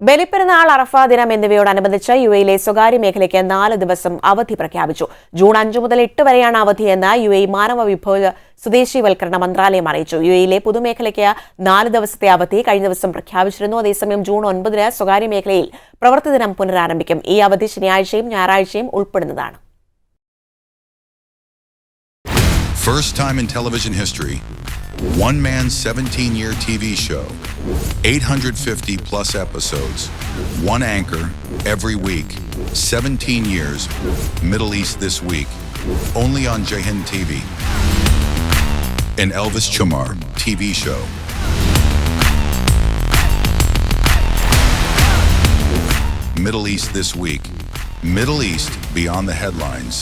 ബലിപ്പെരുന്നാൾ, അറഫാ ദിനം എന്നിവയോടനുബന്ധിച്ച് യുഎയിലെ സ്വകാര്യ മേഖലയ്ക്ക് 4 ദിവസം അവധി പ്രഖ്യാപിച്ചു. ജൂൺ 5 മുതൽ 8 വരെയാണ് അവധിയെന്ന് യുഎഇ മാനവ വിഭവ സ്വദേശീവൽക്കരണ മന്ത്രാലയം അറിയിച്ചു. യുഎയിലെ പൊതുമേഖലയ്ക്ക് 4 ദിവസത്തെ അവധി കഴിഞ്ഞ ദിവസം പ്രഖ്യാപിച്ചിരുന്നു. അതേസമയം ജൂൺ 9-ന് സ്വകാര്യ മേഖലയിൽ പ്രവൃത്തി ദിനം പുനരാരംഭിക്കും. ഈ അവധി ശനിയാഴ്ചയും ഞായറാഴ്ചയും ഉൾപ്പെടുന്നതാണ്. First time in television history, one man's 17-year TV show, 850 plus episodes, one anchor every week, 17 years, Middle East This Week, only on Jahin TV. An Elvis Chamar TV show. Middle East This Week. Middle East beyond the headlines.